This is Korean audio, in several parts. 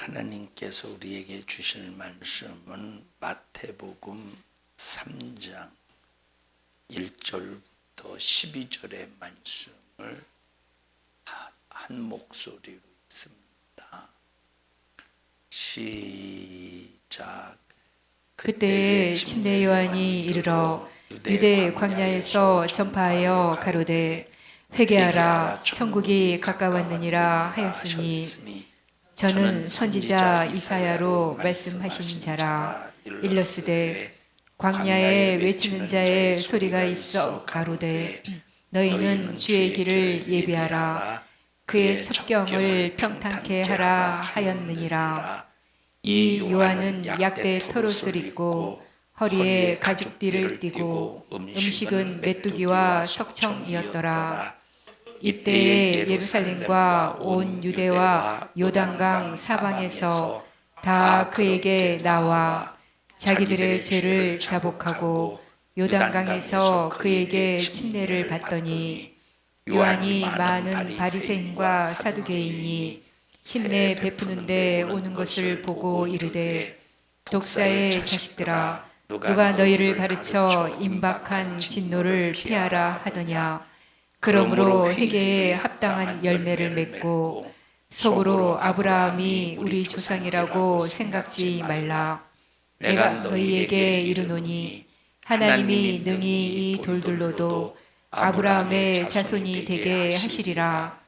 하나님께서 우리에게 주실 말씀은 마태복음 3장 1절부터 12절의 말씀을 한 목소리로 읽습니다. 시작. 그때에 침례 요한이 이르러 유대 광야에서 전파하여 가로되 회개하라 천국이 가까웠느니라 하였으니 저는 선지자 이사야로 말씀하신 자라. 일러스되 광야에 외치는 자의 소리가 있어 가로되 너희는 주의 길을 예비하라 그의 첩경을 평탄케 하라 하였느니라. 이 요한은 약대 털옷을 입고 허리에 가죽띠를 띠고 음식은 메뚜기와 석청이었더라. 이때에 예루살렘과 온 유대와 요단강 사방에서 다 그에게 나와 자기들의 죄를 자복하고 요단강에서 그에게 침례를 받더니 요한이 많은 바리새인과 사두개인이 침례 베푸는데 오는 것을 보고 이르되 독사의 자식들아 누가 너희를 가르쳐 임박한 진노를 피하라 하더냐. 그러므로 회개에 합당한 열매를 맺고 속으로 아브라함이 우리 조상이라고 생각지 말라. 내가 너희에게 이르노니 하나님이 능히 이 돌들로도 아브라함의 자손이 되게 하시리라.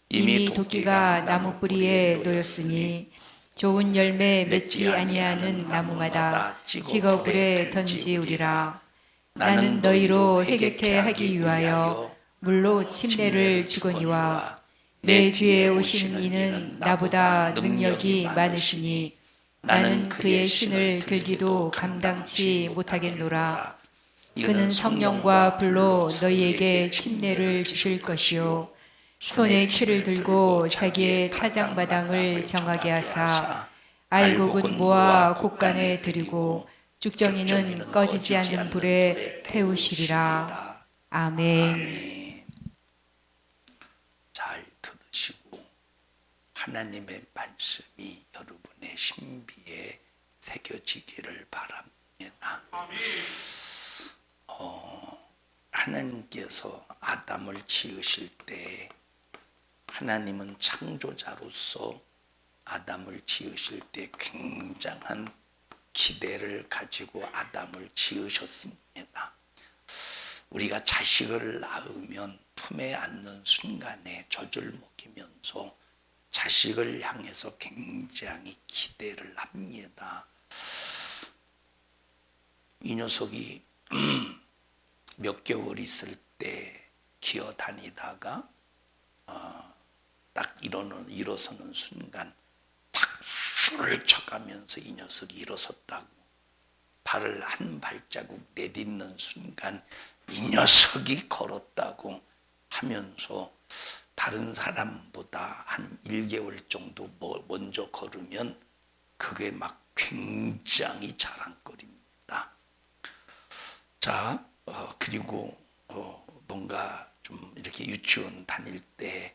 이미 도끼가 나무 뿌리에 놓였으니 좋은 열매 맺지 아니하는 나무마다 직업불에 던지우리라. 나는 너희로 회개케 하기 위하여 물로 침례를 주거니와 내 뒤에 오시는 이는 나보다 능력이 많으시니 나는 그의 신을 들기도 감당치 못하겠노라. 그는 성령과 불로 너희에게 침례를 주실 것이요 손에 키를 들고 자기의 타작마당을 정하게 하사 알곡은 모아 곡간에 들이고 죽정이는 꺼지지 않는 불에 태우시리라. 아멘. 잘 들으시고 하나님의 말씀이 여러분의 신비에 새겨지기를 바랍니다. 하나님께서 아담을 지으실 때 하나님은 창조자로서 아담을 지으실 때 굉장한 기대를 가지고 아담을 지으셨습니다. 우리가 자식을 낳으면 품에 안는 순간에 젖을 먹이면서 자식을 향해서 굉장히 기대를 합니다. 이 녀석이 몇 개월 있을 때 기어 다니다가 딱 일어서는 순간 박수를 쳐가면서 이 녀석이 일어섰다고, 발을 한 발자국 내딛는 순간 이 녀석이 걸었다고 하면서 다른 사람보다 한 1개월 정도 먼저 걸으면 그게 막 굉장히 자랑거리입니다. 자, 그리고 뭔가 좀 이렇게 유치원 다닐 때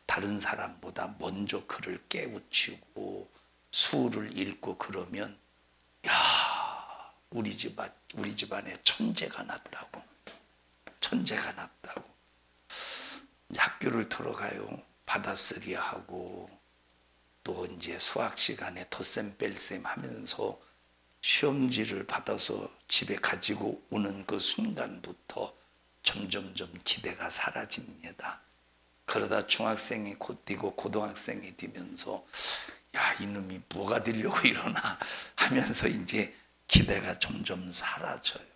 다른 사람보다 먼저 글을 깨우치고 수를 읽고 그러면 야, 우리 집안에 천재가 났다고. 학교를 들어가요. 받아쓰기 하고 또 이제 수학 시간에 덧셈 뺄셈 하면서 시험지를 받아서 집에 가지고 오는 그 순간부터 점점점 기대가 사라집니다. 그러다 중학생이 곧 되고 고등학생이 되면서 야, 이놈이 뭐가 되려고 이러나 하면서 이제 기대가 점점 사라져요.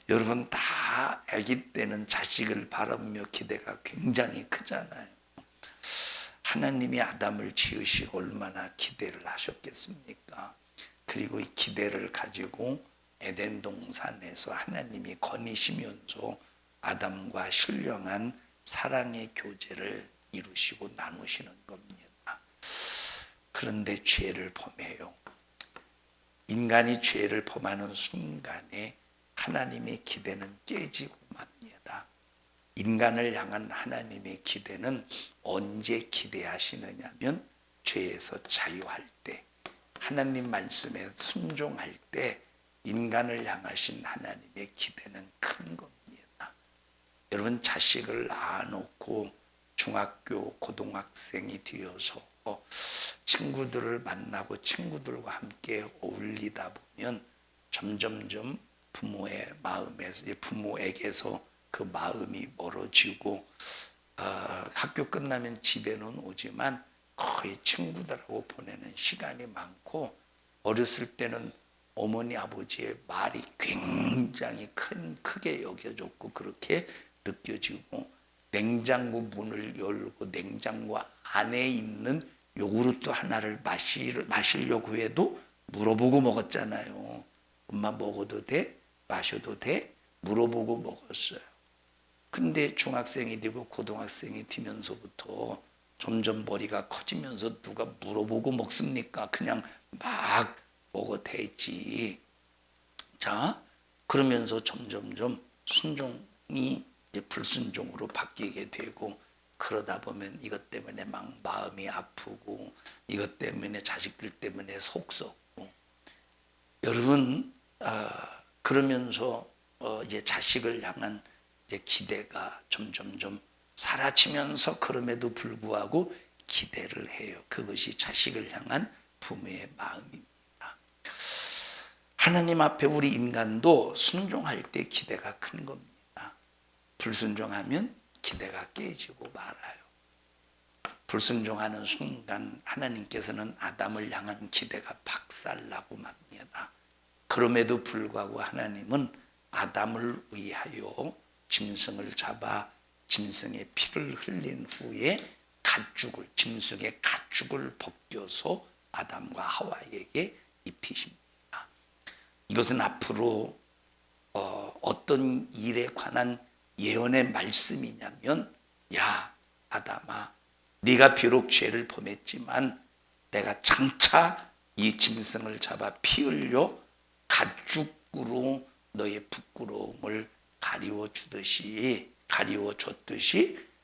여러분 다 아기 때는 자식을 바라보며 기대가 굉장히 크잖아요. 하나님이 아담을 지으시고 얼마나 기대를 하셨겠습니까? 그리고 이 기대를 가지고 에덴 동산에서 하나님이 거니시면서 아담과 신령한 사랑의 교제를 이루시고 나누시는 겁니다. 그런데 죄를 범해요. 인간이 죄를 범하는 순간에 하나님의 기대는 깨지고 맙니다. 인간을 향한 하나님의 기대는 언제 기대하시느냐면 죄에서 자유할 때, 하나님 말씀에 순종할 때 인간을 향하신 하나님의 기대는 큰 겁니다. 여러분, 자식을 낳아놓고 중학교, 고등학생이 되어서 친구들을 만나고 친구들과 함께 어울리다 보면 점점점 부모에게서 그 마음이 멀어지고 학교 끝나면 집에는 오지만 거의 친구들하고 보내는 시간이 많고, 어렸을 때는 어머니 아버지의 말이 굉장히 크게 여겨졌고 그렇게 느껴지고, 냉장고 문을 열고 냉장고 안에 있는 요구르트 하나를 마시려고 해도 물어보고 먹었잖아요. 엄마 먹어도 돼? 마셔도 돼? 물어보고 먹었어요. 근데 중학생이 되고 고등학생이 되면서부터 점점 머리가 커지면서 누가 물어보고 먹습니까? 그냥 막 먹어도 되지. 자, 그러면서 점점점 순종이 이제 불순종으로 바뀌게 되고, 그러다 보면 이것 때문에 막 마음이 아프고, 이것 때문에 자식들 때문에 속 썩고. 여러분, 그러면서 이제 자식을 향한 이제 기대가 점점점 사라지면서, 그럼에도 불구하고 기대를 해요. 그것이 자식을 향한 부모의 마음입니다. 하나님 앞에 우리 인간도 순종할 때 기대가 큰 겁니다. 불순종하면 기대가 깨지고 말아요. 불순종하는 순간 하나님께서는 아담을 향한 기대가 박살나고 맙니다. 그럼에도 불구하고 하나님은 아담을 위하여 짐승을 잡아 짐승의 피를 흘린 후에 짐승의 가죽을 벗겨서 아담과 하와에게 입히십니다. 이것은 앞으로 어떤 일에 관한 예언의 말씀이냐면, 야 아담아, 네가 비록 죄를 범했지만 내가 장차 이 짐승을 잡아 피 흘려 가죽으로 너의 부끄러움을 가리워줬듯이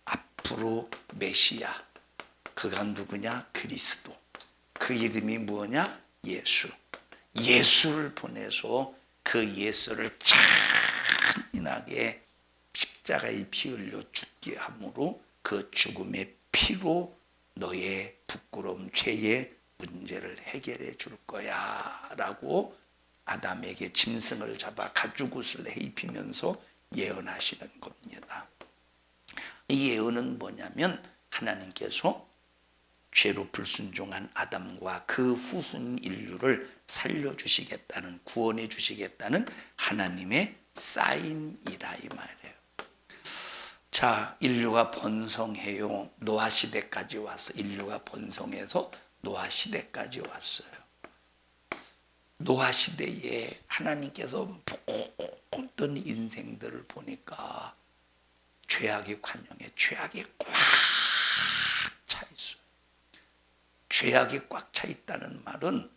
앞으로 메시아, 그가 누구냐? 그리스도. 그 이름이 뭐냐? 예수. 예수를 보내서 그 예수를 잔인하게 십자가에 피 흘려 죽게 함으로 그 죽음의 피로 너의 부끄러움, 죄의 문제를 해결해 줄 거야 라고 아담에게 짐승을 잡아 가죽옷을 입히면서 예언하시는 겁니다. 이 예언은 뭐냐면, 하나님께서 죄로 불순종한 아담과 그 후손 인류를 살려주시겠다는, 구원해 주시겠다는 하나님의 사인이라 이 말이에요. 자, 인류가 번성해요. 노아 시대까지 와서 인류가 번성해서 노아 시대까지 왔어요. 노아 시대에 하나님께서 모든 인생들을 보니까 죄악의 관영에 죄악이 꽉 차 있어요. 죄악이 꽉 차 있다는 말은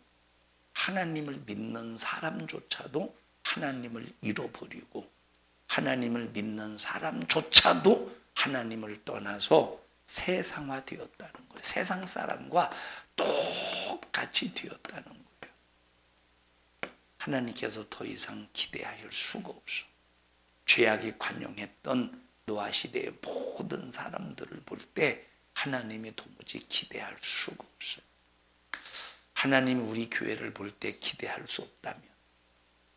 하나님을 믿는 사람조차도 하나님을 잃어버리고, 하나님을 믿는 사람조차도 하나님을 떠나서 세상화되었다는 거예요. 세상 사람과 똑같이 되었다는 거예요. 하나님께서 더 이상 기대하실 수가 없어. 죄악이 관영했던 노아 시대의 모든 사람들을 볼 때 하나님이 도무지 기대할 수가 없어요. 하나님이 우리 교회를 볼 때 기대할 수 없다면,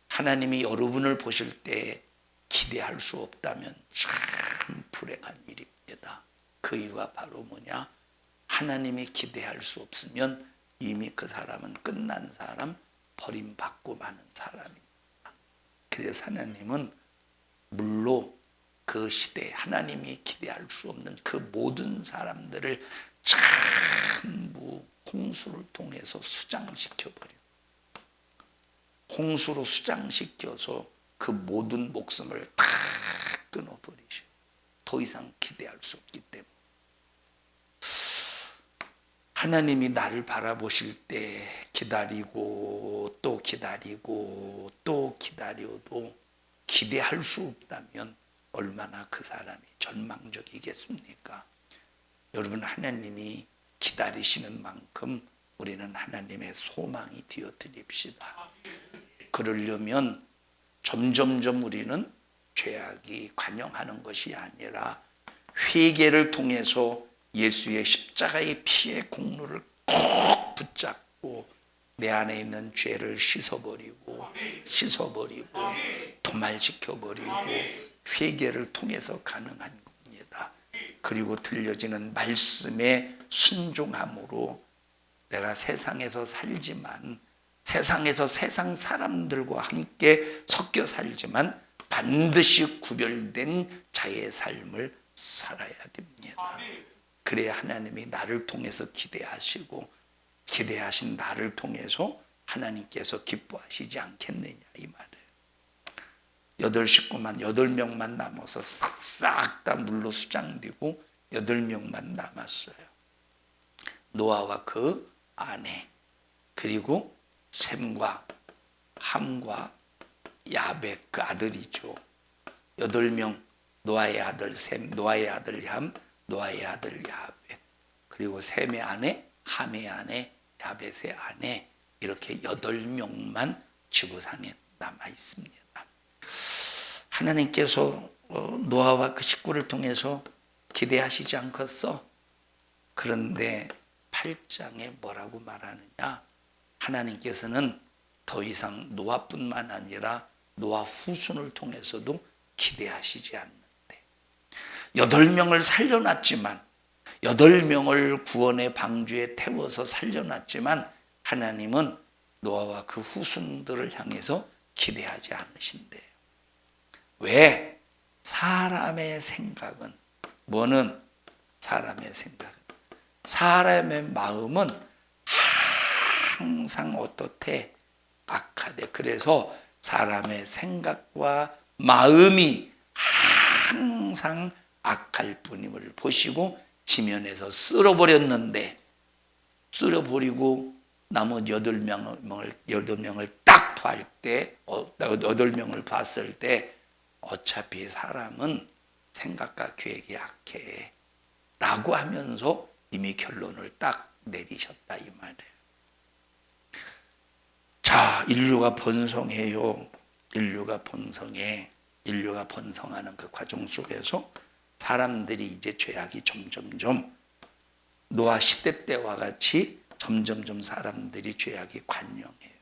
하나님이 여러분을 보실 때 기대할 수 없다면 참 불행한 일입니다. 그 이유가 바로 뭐냐? 하나님이 기대할 수 없으면 이미 그 사람은 끝난 사람, 버림받고 마는 사람입니다. 그래서 하나님은 물로 그 시대에 하나님이 기대할 수 없는 그 모든 사람들을 전부 홍수를 통해서 수장시켜버려요. 홍수로 수장시켜서 그 모든 목숨을 다 끊어버리셔. 더 이상 기대할 수 없기 때문에. 하나님이 나를 바라보실 때 기다리고 또 기다리고 또 기다려도 기대할 수 없다면 얼마나 그 사람이 절망적이겠습니까? 여러분, 하나님이 기다리시는 만큼 우리는 하나님의 소망이 되어 드립시다. 그러려면 점점점 우리는 죄악이 관영하는 것이 아니라 회개를 통해서 예수의 십자가의 피의 공로를 꼭 붙잡고 내 안에 있는 죄를 씻어버리고 도말시켜버리고 회개를 통해서 가능한 겁니다. 그리고 들려지는 말씀에 순종함으로 내가 세상에서 살지만 세상에서 세상 사람들과 함께 섞여 살지만 반드시 구별된 자의 삶을 살아야 됩니다. 그래야 하나님이 나를 통해서 기대하시고 기대하신 나를 통해서 하나님께서 기뻐하시지 않겠느냐 이 말이에요. 8명만 남아서 싹싹 다 물로 수장되고 8명만 남았어요. 노아와 그 아내 그리고 셈과 함과 야벳 그 아들이죠. 8명 노아의 아들 셈, 노아의 아들 함, 노아의 아들 야벳 그리고 셈의 아내, 함의 아내, 야벳의 아내 이렇게 8명만 지구상에 남아 있습니다. 하나님께서 노아와 그 식구를 통해서 기대하시지 않겠어? 그런데 8장에 뭐라고 말하느냐? 하나님께서는 더 이상 노아뿐만 아니라 노아 후손을 통해서도 기대하시지 않는데 8명을 살려놨지만 8명을 구원의 방주에 태워서 살려놨지만 하나님은 노아와 그 후손들을 향해서 기대하지 않으신대요. 왜? 사람의 생각은 뭐는 사람의 생각 사람의 마음은 항상 어떻대? 악하대. 그래서 사람의 생각과 마음이 항상 악할 뿐임을 보시고 지면에서 쓸어버렸는데 쓸어버리고 나머지 8명을 딱 볼 때 8명을 봤을 때 어차피 사람은 생각과 계획이 악해 라고 하면서 이미 결론을 딱 내리셨다 이 말이에요. 자, 인류가 번성해요. 인류가 번성하는 그 과정 속에서 사람들이 이제 죄악이 점점점 노아 시대 때와 같이 점점점 사람들이 죄악이 관영해요.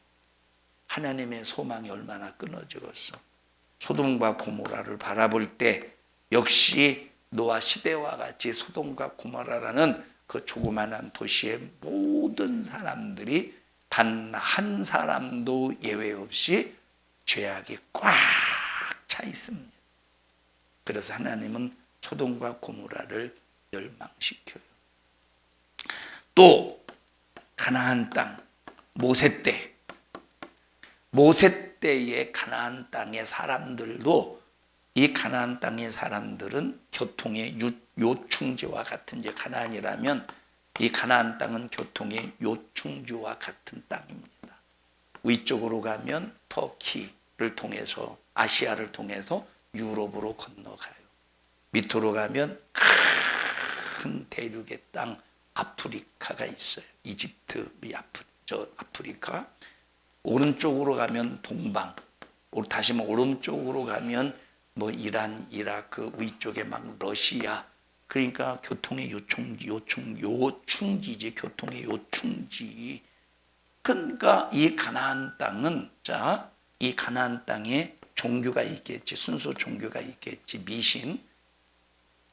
하나님의 소망이 얼마나 끊어지겠어. 소돔과 고모라를 바라볼 때 역시 노아 시대와 같이 소돔과 고모라라는 그 조그만한 도시의 모든 사람들이 단 한 사람도 예외 없이 죄악이 꽉 차 있습니다. 그래서 하나님은 소돔과 고모라를 멸망시켜요. 또 가나안 땅 모세 때의 가나안 땅의 사람들도 이 가나안 땅의 사람들은 교통의 요충지와 같은 이제 가나안이라면 이 가나안 땅은 교통의 요충지와 같은 땅입니다. 위쪽으로 가면 터키를 통해서 아시아를 통해서 유럽으로 건너가요. 밑으로 가면 큰 대륙의 땅 아프리카가 있어요. 이집트, 아프리카. 오른쪽으로 가면 동방. 다시 오른쪽으로 가면 이란, 이라크, 위쪽에 막 러시아. 그러니까 교통의 요충지지, 교통의 요충지. 그러니까 이 가나안 땅은 이 가나안 땅에 종교가 있겠지, 순수 종교가 있겠지, 미신,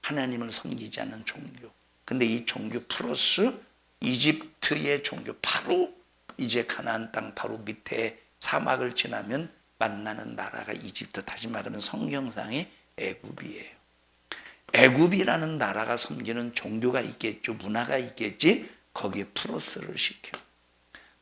하나님을 섬기지 않는 종교. 근데 이 종교 플러스 이집트의 종교, 바로 이제 가나안 땅 바로 밑에 사막을 지나면 만나는 나라가 이집트, 다시 말하면 성경상의 애굽이에요. 애굽이라는 나라가 섬기는 종교가 있겠죠, 문화가 있겠지. 거기에 플러스를 시켜요.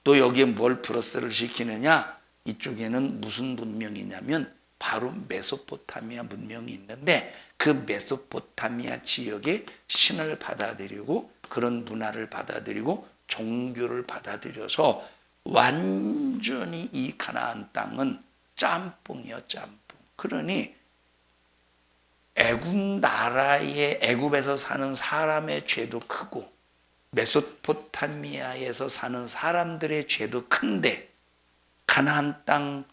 또 여기에 뭘 플러스를 시키느냐? 이쪽에는 무슨 문명이냐면 바로 메소포타미아 문명이 있는데 그 메소포타미아 지역의 신을 받아들이고 그런 문화를 받아들이고 종교를 받아들여서 완전히 이 가나안 땅은 짬뽕이요, 짬뽕. 그러니 애굽 나라의 애굽에서 사는 사람의 죄도 크고 메소포타미아에서 사는 사람들의 죄도 큰데 가나안 땅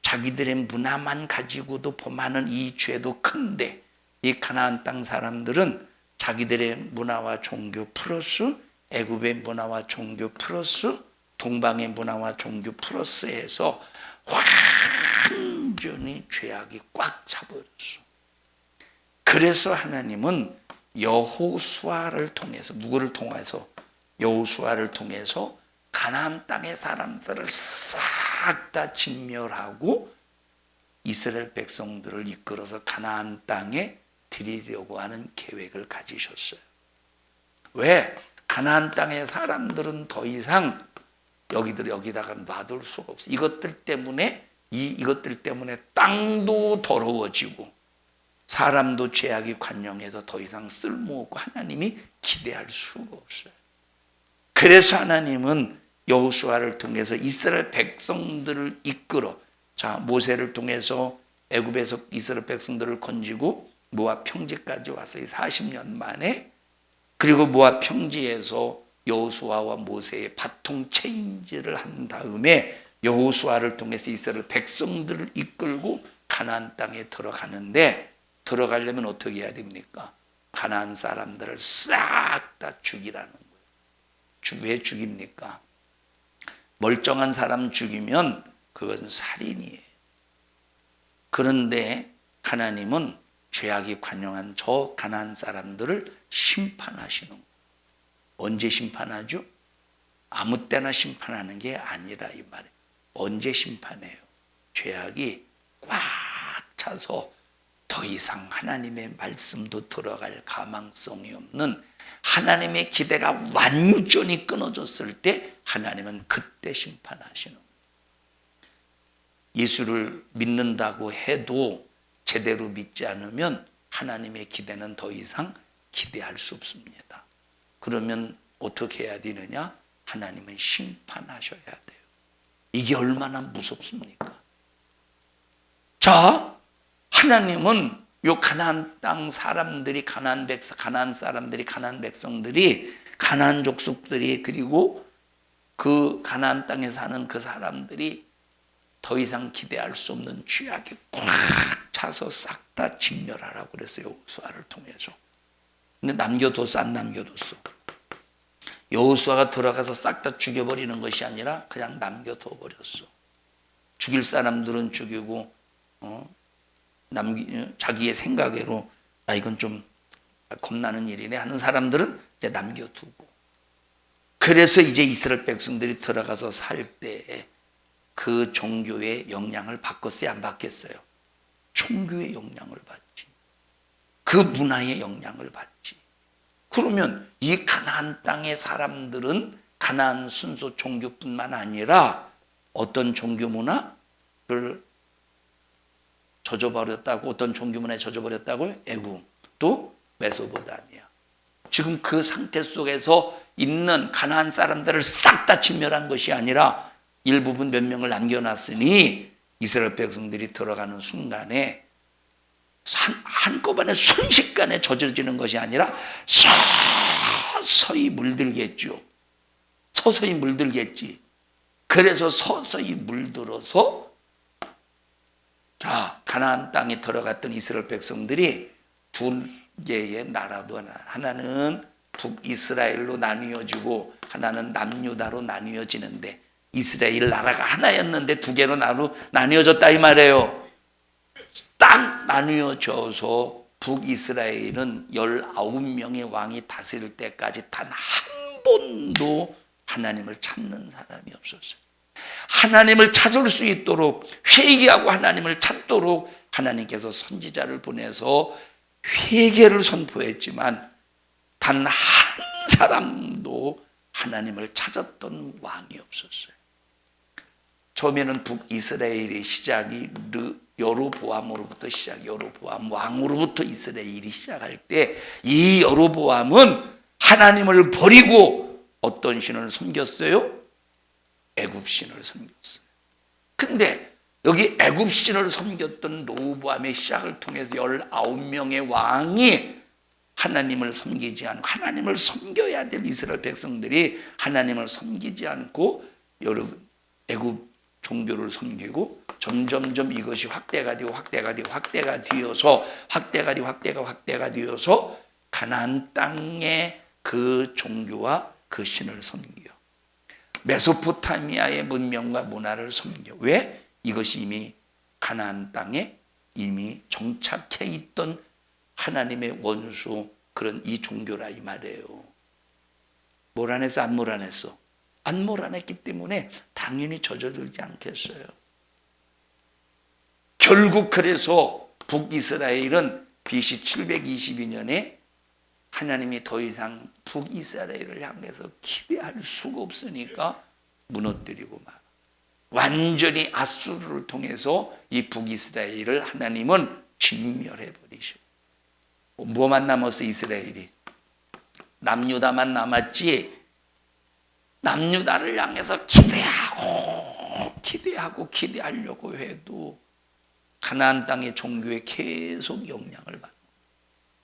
자기들의 문화만 가지고도 범하는 이 죄도 큰데 이 가나안 땅 사람들은 자기들의 문화와 종교 플러스 애굽의 문화와 종교 플러스 동방의 문화와 종교 플러스해서 완전히 죄악이 꽉 차버렸어. 그래서 하나님은 여호수아를 통해서 누구를 통해서? 여호수아를 통해서 가나안 땅의 사람들을 싹 다 진멸하고 이스라엘 백성들을 이끌어서 가나안 땅에 드리려고 하는 계획을 가지셨어요. 왜? 가나안 땅의 사람들은 더 이상 여기다가 놔둘 수가 없어. 이것들 때문에 땅도 더러워지고 사람도 죄악이 관영해서 더 이상 쓸모없고 하나님이 기대할 수가 없어요. 그래서 하나님은 여호수아를 통해서 이스라엘 백성들을 이끌어 모세를 통해서 애굽에서 이스라엘 백성들을 건지고 모압 평지까지 와서 40년 만에 그리고 모압 평지에서 여호수아와 모세의 바통 체인지를 한 다음에 여호수아를 통해서 이스라엘 백성들을 이끌고 가나안 땅에 들어가는데 들어가려면 어떻게 해야 됩니까? 가나안 사람들을 싹 다 죽이라는 거예요. 왜 죽입니까? 멀쩡한 사람 죽이면 그것은 살인이에요. 그런데 하나님은 죄악이 관영한 저 가나안 사람들을 심판하시는 거예요. 언제 심판하죠? 아무 때나 심판하는 게 아니라 이 말이에요. 언제 심판해요? 죄악이 꽉 차서 더 이상 하나님의 말씀도 들어갈 가망성이 없는 하나님의 기대가 완전히 끊어졌을 때 하나님은 그때 심판하시는 거예요. 예수를 믿는다고 해도 제대로 믿지 않으면 하나님의 기대는 더 이상 기대할 수 없습니다. 그러면 어떻게 해야 되느냐? 하나님은 심판하셔야 돼요. 이게 얼마나 무섭습니까? 자, 하나님은 요 가나안 땅 사람들이 가나안 사람들이 가나안 백성들이 가나안 족속들이 그리고 그 가나안 땅에 사는 그 사람들이 더 이상 기대할 수 없는 죄악이 꽉 차서 싹 다 진멸하라고 그랬어요. 여호수아를 통해서. 근데 남겨뒀어, 안 남겨뒀어? 여호수아가 들어가서 싹 다 죽여버리는 것이 아니라 그냥 남겨둬 버렸어. 죽일 사람들은 죽이고 자기의 생각으로 이건 좀 겁나는 일이네 하는 사람들은 이제 남겨두고. 그래서 이제 이스라엘 백성들이 들어가서 살 때 그 종교의 영향을 바꿨어요, 안 바뀌었어요? 종교의 영향을 받지. 그 문화의 영향을 받지. 그러면 이 가나안 땅의 사람들은 가나안 순서 종교뿐만 아니라 어떤 종교 문화를 젖어버렸다고, 어떤 종교 문화에 젖어버렸다고요? 애굽, 또 메소포타미아. 지금 그 상태 속에서 있는 가나안 사람들을 싹 다 진멸한 것이 아니라 일부분 몇 명을 남겨놨으니 이스라엘 백성들이 들어가는 순간에 한꺼번에 순식간에 젖어지는 것이 아니라 서서히 물들겠죠. 서서히 물들겠지. 그래서 서서히 물들어서 가나안 땅에 들어갔던 이스라엘 백성들이 두 개의 나라도 하나는 북이스라엘로 나뉘어지고 하나는 남유다로 나뉘어지는데 이스라엘 나라가 하나였는데 두 개로 나뉘어졌다 이 말이에요. 딱 나뉘어져서 북이스라엘은 19명의 왕이 다스릴 때까지 단 한 번도 하나님을 찾는 사람이 없었어요. 하나님을 찾을 수 있도록 회개하고 하나님을 찾도록 하나님께서 선지자를 보내서 회개를 선포했지만 단 한 사람도 하나님을 찾았던 왕이 없었어요. 처음에는 북이스라엘의 시작이 여로보암으로부터 여로보암 왕으로부터 이스라엘이 시작할 때 이 여로보암은 하나님을 버리고 어떤 신을 섬겼어요? 애굽신을 섬겼어요. 근데 여기 애굽신을 섬겼던 로보암의 시작을 통해서 19명의 왕이 하나님을 섬기지 않고, 하나님을 섬겨야 될 이스라엘 백성들이 하나님을 섬기지 않고 여러분 애굽 종교를 섬기고 점점점 이것이 확대가 되고 확대가 되어서 가나안 땅의 그 종교와 그 신을 섬겨. 메소포타미아의 문명과 문화를 섬겨. 왜? 이것이 이미 가나안 땅에 이미 정착해 있던 하나님의 원수, 그런 이 종교라 이 말이에요. 몰아냈어, 안 몰아냈어? 안 몰아냈기 때문에 당연히 젖어들지 않겠어요. 결국 그래서 북이스라엘은 BC 722년에 하나님이 더 이상 북이스라엘을 향해서 기대할 수가 없으니까 무너뜨리고 막 완전히 아수르를 통해서 이 북이스라엘을 하나님은 진멸해 버리셔. 뭐만 남았어? 이스라엘이 남유다만 남았지. 남유다를 향해서 기대하려고 해도 가나안 땅의 종교에 계속 영향을 받는.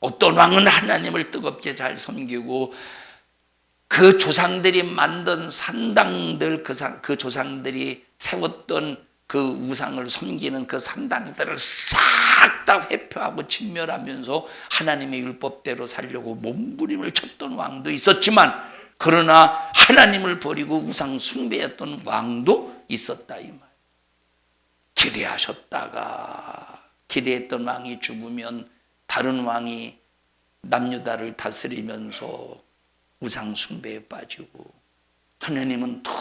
어떤 왕은 하나님을 뜨겁게 잘 섬기고 그 조상들이 만든 산당들, 그 조상들이 세웠던 그 우상을 섬기는 그 산당들을 싹 다 회표하고 진멸하면서 하나님의 율법대로 살려고 몸부림을 쳤던 왕도 있었지만, 그러나 하나님을 버리고 우상 숭배했던 왕도 있었다 이 말. 기대하셨다가 기대했던 왕이 죽으면 다른 왕이 남유다를 다스리면서 우상 숭배에 빠지고, 하나님은 더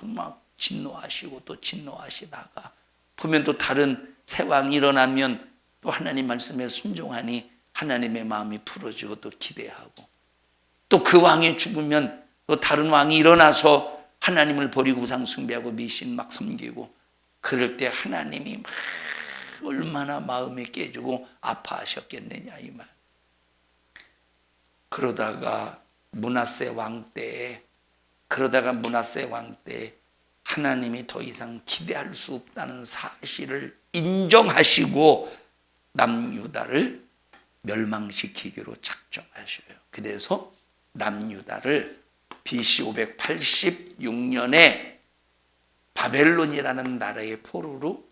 막 진노하시고 또 진노하시다가 보면 또 다른 새 왕이 일어나면 또 하나님 말씀에 순종하니 하나님의 마음이 풀어지고 또 기대하고, 또 그 왕이 죽으면 또 다른 왕이 일어나서 하나님을 버리고 우상 숭배하고 미신 막 섬기고, 그럴 때 하나님이 막 얼마나 마음이 깨지고 아파하셨겠느냐 이 말. 그러다가 므낫세 왕 때에 하나님이 더 이상 기대할 수 없다는 사실을 인정하시고 남유다를 멸망시키기로 작정하셔요. 그래서 남유다를 BC 586년에 바벨론이라는 나라의 포로로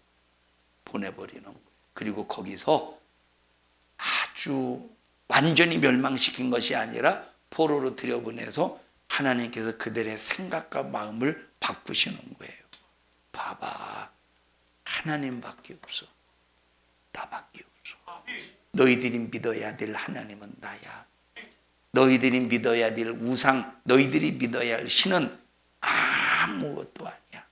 보내버리는 거예요. 그리고 거기서 아주 완전히 멸망시킨 것이 아니라 포로로 들여보내서 하나님께서 그들의 생각과 마음을 바꾸시는 거예요. 봐봐, 하나님밖에 없어. 나밖에 없어. 너희들이 믿어야 될 하나님은 나야. 너희들이 믿어야 될 우상, 너희들이 믿어야 할 신은 아무것도 아니야.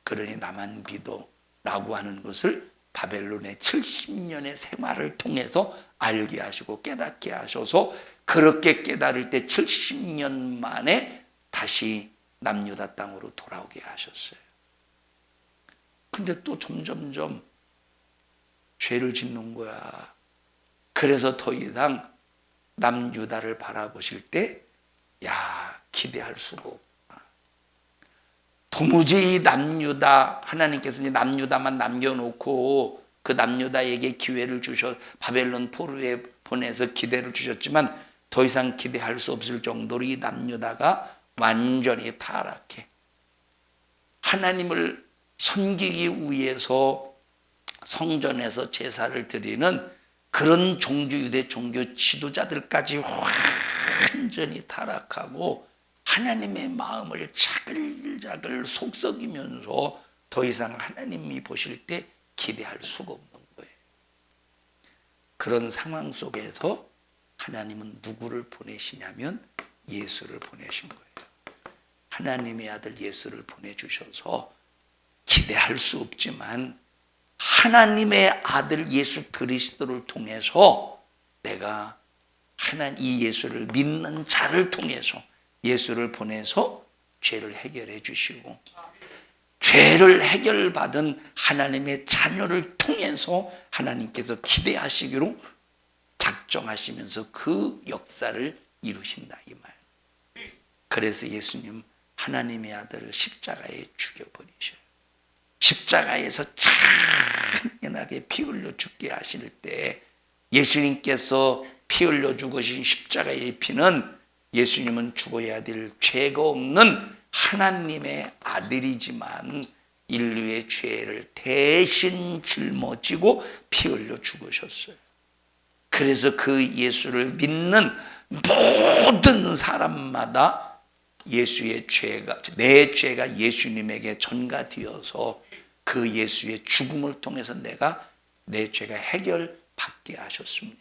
그러니 나만 믿어 라고 하는 것을 바벨론의 70년의 생활을 통해서 알게 하시고 깨닫게 하셔서, 그렇게 깨달을 때 70년 만에 다시 남유다 땅으로 돌아오게 하셨어요. 근데 또 점점점 죄를 짓는 거야. 그래서 더 이상 남유다를 바라보실 때 기대할 수가 없다. 도무지 남유다, 하나님께서 이제 남유다만 남겨놓고 그 남유다에게 기회를 주셔 바벨론 포로에 보내서 기대를 주셨지만, 더 이상 기대할 수 없을 정도로 이 남유다가 완전히 타락해. 하나님을 섬기기 위해서 성전에서 제사를 드리는 그런 유대 종교 지도자들까지 완전히 타락하고 하나님의 마음을 자글자글 속썩이면서 더 이상 하나님이 보실 때 기대할 수가 없는 거예요. 그런 상황 속에서 하나님은 누구를 보내시냐면 예수를 보내신 거예요. 하나님의 아들 예수를 보내주셔서 기대할 수 없지만 하나님의 아들 예수 그리스도를 통해서 내가 이 예수를 믿는 자를 통해서 예수를 보내서 죄를 해결해 주시고, 죄를 해결받은 하나님의 자녀를 통해서 하나님께서 기대하시기로 작정하시면서 그 역사를 이루신다 이 말. 그래서 예수님 하나님의 아들을 십자가에 죽여버리셔요. 십자가에서 잔인하게 피 흘려 죽게 하실 때 예수님께서 피 흘려 죽으신 십자가의 피는 예수님은 죽어야 될 죄가 없는 하나님의 아들이지만 인류의 죄를 대신 짊어지고 피 흘려 죽으셨어요. 그래서 그 예수를 믿는 모든 사람마다 예수의 죄가, 내 죄가 예수님에게 전가되어서 그 예수의 죽음을 통해서 내가 내 죄가 해결받게 하셨습니다.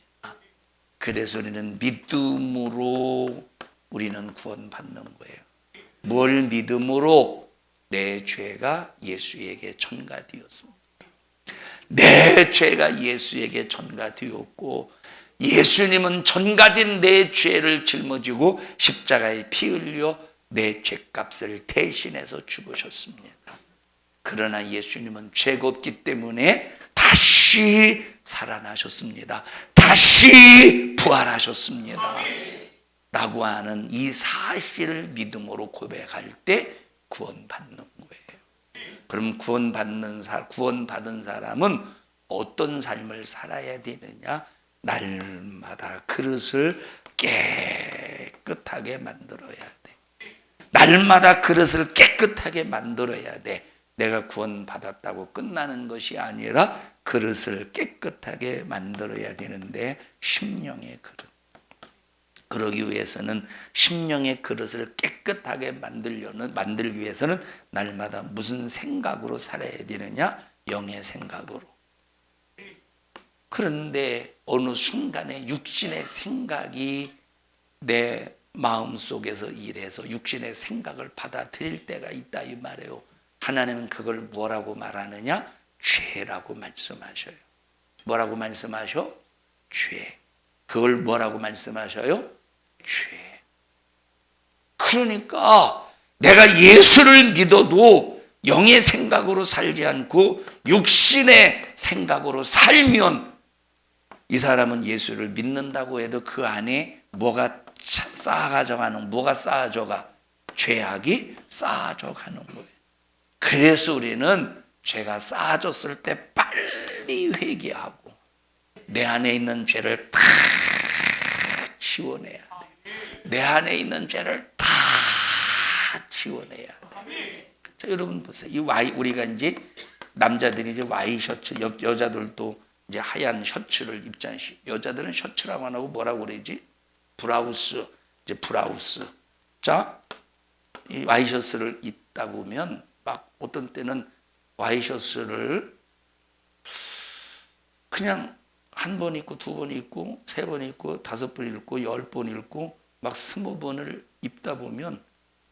그래서 우리는 믿음으로 우리는 구원받는 거예요. 뭘 믿음으로? 내 죄가 예수에게 전가되었습니다. 내 죄가 예수에게 전가되었고 예수님은 전가된 내 죄를 짊어지고 십자가에 피 흘려 내 죄값을 대신해서 죽으셨습니다. 그러나 예수님은 죄가 없기 때문에 다시 살아나셨습니다. 다시 부활하셨습니다. 라고 하는 이 사실을 믿음으로 고백할 때 구원받는 거예요. 그럼 구원받은 사람은 어떤 삶을 살아야 되느냐? 날마다 그릇을 깨끗하게 만들어야 돼. 날마다 그릇을 깨끗하게 만들어야 돼. 내가 구원받았다고 끝나는 것이 아니라 그릇을 깨끗하게 만들어야 되는데 심령의 그릇. 그러기 위해서는 심령의 그릇을 깨끗하게 만들기 위해서는 날마다 무슨 생각으로 살아야 되느냐? 영의 생각으로. 그런데 어느 순간에 육신의 생각이 내 마음속에서 일해서 육신의 생각을 받아들일 때가 있다 이 말이에요. 하나님은 그걸 뭐라고 말하느냐? 죄라고 말씀하셔요. 뭐라고 말씀하셔? 죄. 그걸 뭐라고 말씀하셔요? 죄. 그러니까 내가 예수를 믿어도 영의 생각으로 살지 않고 육신의 생각으로 살면 이 사람은 예수를 믿는다고 해도 그 안에 뭐가 쌓아가져가는, 뭐가 쌓아져가? 죄악이 쌓아져가는 거예요. 그래서 우리는 죄가 쌓아졌을 때 빨리 회개하고 내 안에 있는 죄를 다 지워내야 돼. 내 안에 있는 죄를 다 지워내야 돼. 자, 여러분 보세요. 우리가 이제 남자들이 이제 와이셔츠, 여자들도 이제 하얀 셔츠를 입잖아요. 여자들은 셔츠라고 안 하고 뭐라고 그러지? 브라우스. 이제 브라우스. 자, 이 와이셔츠를 입다 보면 막 어떤 때는 와이셔츠를 그냥 한 번 입고 두 번 입고 세 번 입고 다섯 번 입고 10번 입고 막 20번을 입다 보면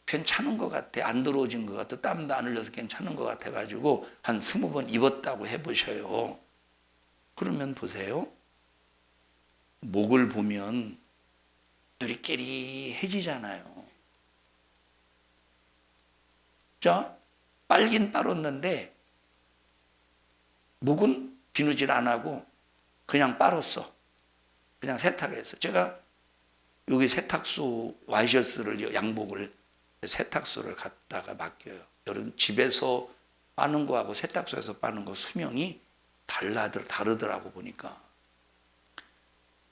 괜찮은 것 같아. 안 더러워진 것 같아. 땀도 안 흘려서 괜찮은 것 같아가지고 한 20번 입었다고 해보셔요. 그러면 보세요. 목을 보면 느리끼리해지잖아요. 자, 빨긴 빨았는데 목은 비누질 안 하고 그냥 빨았어. 그냥 세탁했어. 제가 여기 세탁소 와이셔츠를 양복을 세탁소를 갖다가 맡겨요. 여러분 집에서 빠는 거하고 세탁소에서 빠는 거 수명이 다르더라고 보니까.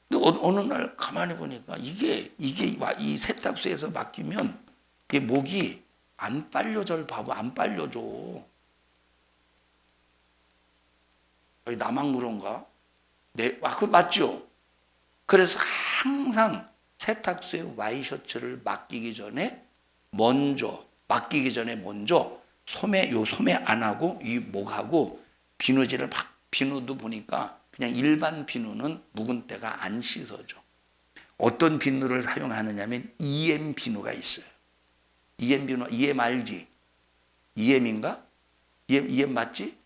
근데 어느 날 가만히 보니까 이게 이 세탁소에서 맡기면 이게 목이 안 빨려져. 바보 안 빨려져. 나만 그런가? 그거 맞죠? 그래서 항상 세탁소에 와이셔츠를 맡기기 전에 먼저 소매 안 하고 이 목하고 비누질을 막 비누도 보니까 그냥 일반 비누는 묵은 때가 안 씻어져. 어떤 비누를 사용하느냐면 EM 비누가 있어요. EM 비누, EM 알지? EM인가? EM 맞지?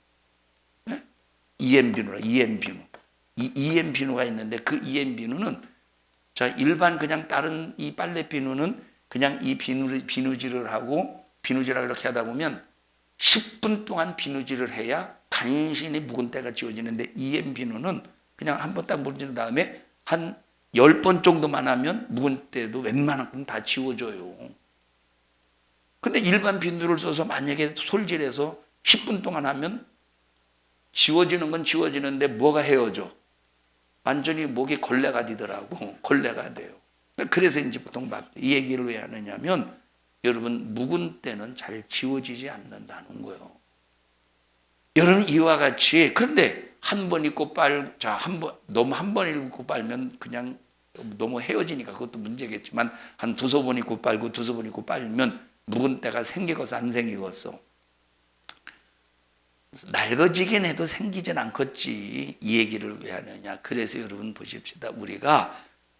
네? EM 비누라, EM 비누. 이 EM 비누가 있는데 그 EM 비누는 자, 일반 그냥 다른 이 빨래 비누는 그냥 이 비누질을 하고 비누질을 이렇게 하다 보면 10분 동안 비누질을 해야 간신히 묵은 때가 지워지는데 EM 비누는 그냥 한 번 딱 물진 다음에 한 10번 정도만 하면 묵은 때도 웬만큼 다 지워져요. 근데 일반 비누를 써서 만약에 솔질해서 10분 동안 하면 지워지는 건 지워지는데 뭐가 헤어져? 완전히 목이 걸레가 되더라고. 걸레가 돼요. 그래서 이제 보통 막 이 얘기를 왜 하느냐면 여러분 묵은 때는 잘 지워지지 않는다는 거예요. 여러분 이와 같이 그런데 한 번 입고 자, 너무 한 번 입고 빨면 그냥 너무 헤어지니까 그것도 문제겠지만 한 두세 번 입고 빨고 두세 번 입고 빨면 묵은 때가 생기겠어 안 생기겠어? 낡아지긴 해도 생기진 않겠지. 이 얘기를 왜 하느냐? 그래서 여러분 보십시다. 우리가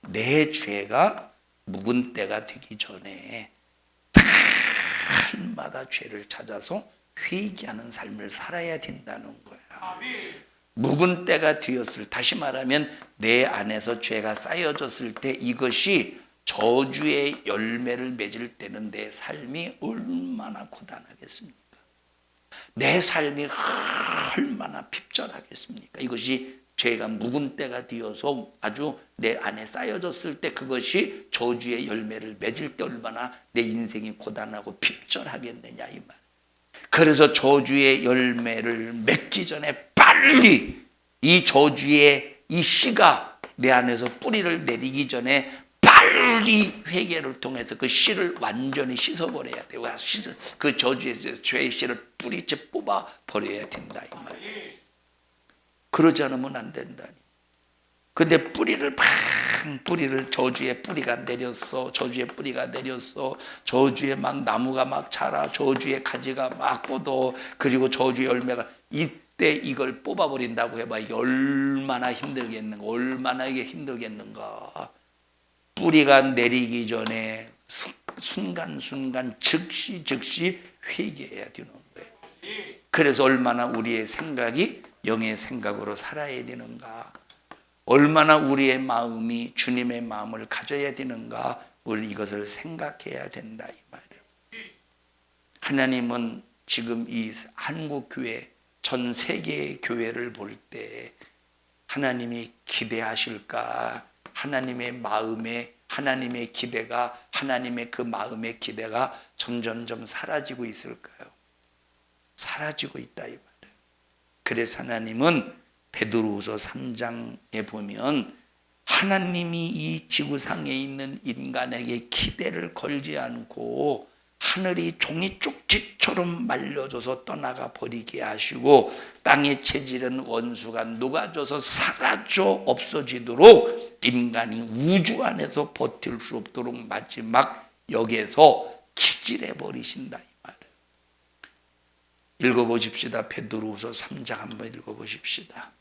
내 죄가 묵은 때가 되기 전에 날마다 죄를 찾아서 회개하는 삶을 살아야 된다는 거야. 묵은 때가 되었을, 다시 말하면 내 안에서 죄가 쌓여졌을 때 이것이 저주의 열매를 맺을 때는 내 삶이 얼마나 고단하겠습니까? 내 삶이 얼마나 핍절하겠습니까? 이것이 죄가 묵은 때가 되어서 아주 내 안에 쌓여졌을 때 그것이 저주의 열매를 맺을 때 얼마나 내 인생이 고단하고 핍절하겠느냐 이 말. 그래서 저주의 열매를 맺기 전에 빨리 이 저주의 이 씨가 내 안에서 뿌리를 내리기 전에 빨리 회개를 통해서 그 씨를 완전히 씻어버려야 돼요. 그 저주의 죄의 씨를 뿌리째 뽑아버려야 된다 이 말이에요. 그러지 않으면 안 된다니. 근데 뿌리를 저주의 뿌리가 내렸어. 저주의 뿌리가 내렸어. 저주의 막 나무가 막 자라. 저주의 가지가 막 뻗어. 그리고 저주의 열매가 이때 이걸 뽑아버린다고 해봐. 이게 얼마나 힘들겠는가. 얼마나 이게 힘들겠는가. 뿌리가 내리기 전에 순간순간 즉시 회개해야 되는 거예요. 그래서 얼마나 우리의 생각이 영의 생각으로 살아야 되는가. 얼마나 우리의 마음이 주님의 마음을 가져야 되는가. 우리 이것을 생각해야 된다 이 말이에요. 하나님은 지금 이 한국교회 전 세계의 교회를 볼 때 하나님이 기대하실까? 하나님의 마음에 하나님의 기대가 하나님의 그 마음의 기대가 점점점 사라지고 있을까요? 사라지고 있다 이 말이에요. 그래서 하나님은 베드로후서 3장에 보면 하나님이 이 지구상에 있는 인간에게 기대를 걸지 않고 하늘이 종이 쪽지처럼 말려져서 떠나가 버리게 하시고 땅의 체질은 원수가 녹아져서 사라져 없어지도록 인간이 우주 안에서 버틸 수 없도록 마지막 역에서 기질해 버리신다 이 말이에요. 읽어보십시다. 베드로후서 3장 한번 읽어보십시다.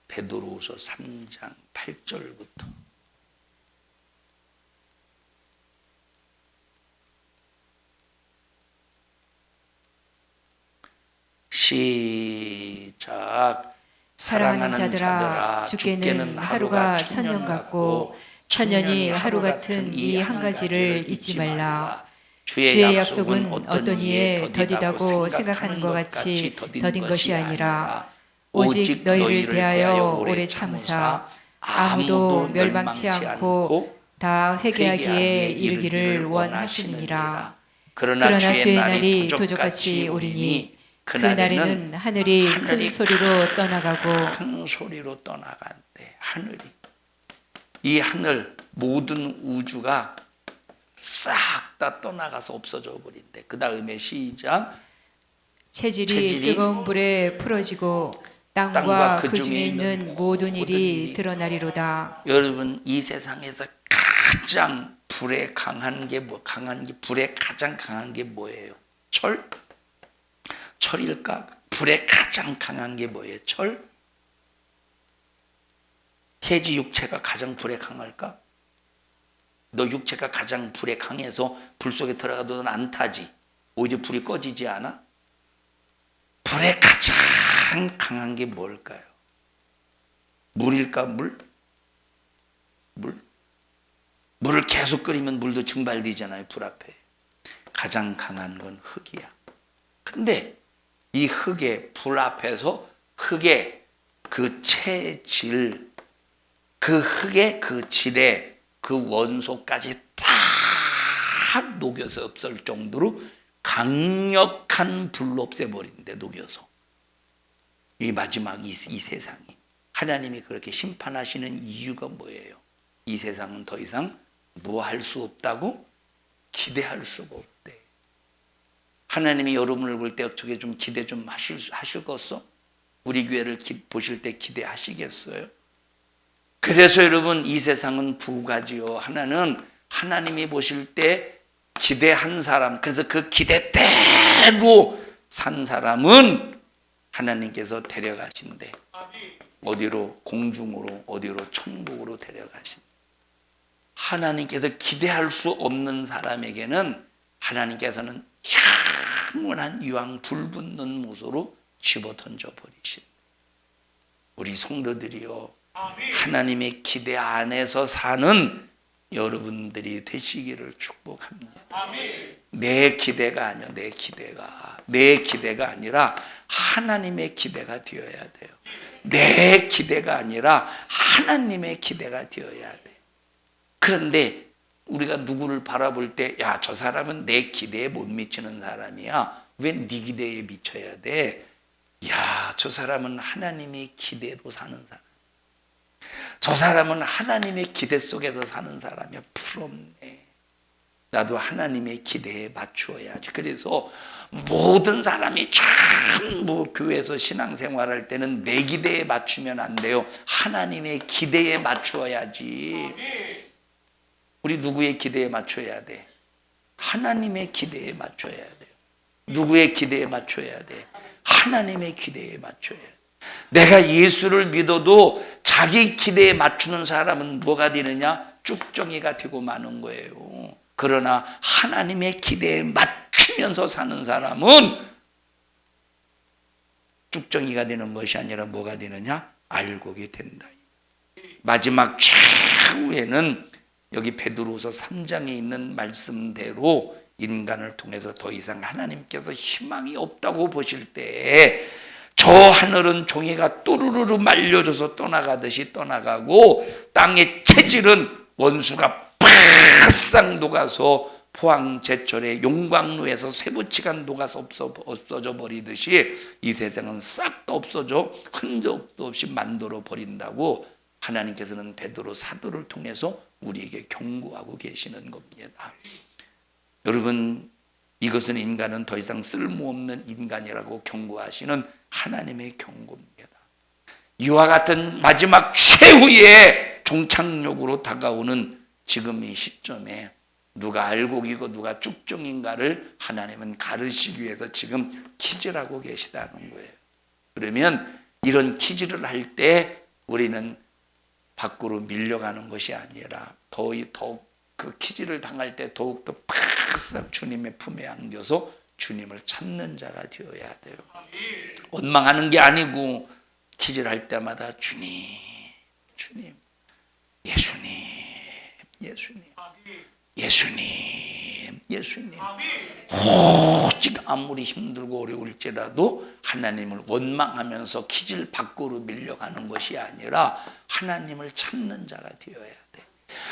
베드로후서 3장 8절부터 시작. 사랑하는 자들아, 주께는 하루가 천년 같고 천년이 하루 같은 이 한 가지를 잊지 말라. 주의 약속은 어떤 이에 더디다고 생각하는 것 같이 더딘 것이 아니라 오직 너희를 대하여 오래 참으사 아무도 멸망치 않고 다 회개하기에 이르기를 원하시느니라. 그러나 주의 날이 도적같이 오리니 그 날에는 하늘이 큰 소리로 떠나가고 큰 소리로 떠나간대. 하늘이 이 하늘 모든 우주가 싹 다 떠나가서 없어져 버린대. 그 다음에 시작. 체질이 뜨거운 불에 풀어지고 땅과 그 중에 있는 모든 일이 드러나리로다. 여러분 이 세상에서 가장 불에 강한 게 불에 가장 강한 게 뭐예요? 철일까? 불에 가장 강한 게 뭐예요? 철? 해지 육체가 가장 불에 강할까? 너 육체가 가장 불에 강해서 불 속에 들어가도 넌 안 타지. 오히려 불이 꺼지지 않아? 불에 가장 강한 게 뭘까요? 물일까? 물? 물을 계속 끓이면 물도 증발되잖아요. 불 앞에. 가장 강한 건 흙이야. 근데 이 흙의 불 앞에서 흙의 그 체질, 그 흙의 그 질에 그 원소까지 다 녹여서 없을 정도로 강력한 불로 없애버린대. 녹여서. 이 마지막 이 세상이 하나님이 그렇게 심판하시는 이유가 뭐예요? 이 세상은 더 이상 뭐 할 수 없다고? 기대할 수가 없대. 하나님이 여러분을 볼 때 어떻게 좀 기대 좀 하시겠어? 우리 교회를 보실 때 기대하시겠어요? 그래서 여러분 이 세상은 두 가지요. 하나는 하나님이 보실 때 기대한 사람, 그래서 그 기대대로 산 사람은 하나님께서 데려가신대. 어디로? 공중으로, 어디로? 천국으로 데려가신대. 하나님께서 기대할 수 없는 사람에게는 하나님께서는 영원한 유황 불붙는 못으로 집어 던져 버리신. 우리 성도들이요, 하나님의 기대 안에서 사는 여러분들이 되시기를 축복합니다. 내 기대가 아니요, 내 기대가 아니라 하나님의 기대가 되어야 돼요. 내 기대가 아니라 하나님의 기대가 되어야 돼. 그런데 우리가 누구를 바라볼 때, 야, 저 사람은 내 기대에 못 미치는 사람이야. 왜 네 기대에 미쳐야 돼? 야, 저 사람은 하나님의 기대로 사는 사람. 저 사람은 하나님의 기대 속에서 사는 사람이야. 부럽네. 나도 하나님의 기대에 맞추어야지. 그래서 모든 사람이 전부 교회에서 신앙생활할 때는 내 기대에 맞추면 안 돼요. 하나님의 기대에 맞추어야지. 우리 누구의 기대에 맞춰야 돼? 하나님의 기대에 맞춰야 돼요. 누구의 기대에 맞춰야 돼? 하나님의 기대에 맞춰야 돼. 내가 예수를 믿어도 자기 기대에 맞추는 사람은 뭐가 되느냐? 쭉정이가 되고 마는 거예요. 그러나 하나님의 기대에 맞추면서 사는 사람은 쭉정이가 되는 것이 아니라 뭐가 되느냐? 알곡이 된다. 마지막 최후에는 여기 베드로후서 3장에 있는 말씀대로 인간을 통해서 더 이상 하나님께서 희망이 없다고 보실 때 저 하늘은 종이가 또르르르 말려져서 떠나가듯이 떠나가고 땅의 체질은 원수가 바싹 녹아서 포항제철의 용광로에서 쇠붙이가 녹아서 없어져 버리듯이 이 세상은 싹 다 없어져 흔적도 없이 만들어 버린다고 하나님께서는 베드로 사도를 통해서 우리에게 경고하고 계시는 겁니다. 여러분, 이것은 인간은 더 이상 쓸모없는 인간이라고 경고하시는 하나님의 경고입니다. 이와 같은 마지막 최후의 종착역으로 다가오는 지금 이 시점에 누가 알곡이고 누가 쭉정인가를 하나님은 가르치기 위해서 지금 퀴즈를 하고 계시다는 거예요. 그러면 이런 퀴즈를 할 때 우리는 밖으로 밀려가는 것이 아니라 더 그 퀴즈를 당할 때 더욱더 바싹 주님의 품에 안겨서 주님을 찾는 자가 되어야 돼요. 원망하는 게 아니고 퀴즈를 할 때마다 주님, 예수님 오직 아무리 힘들고 어려울지라도 하나님을 원망하면서 퀴즈를 밖으로 밀려가는 것이 아니라 하나님을 찾는 자가 되어야 돼.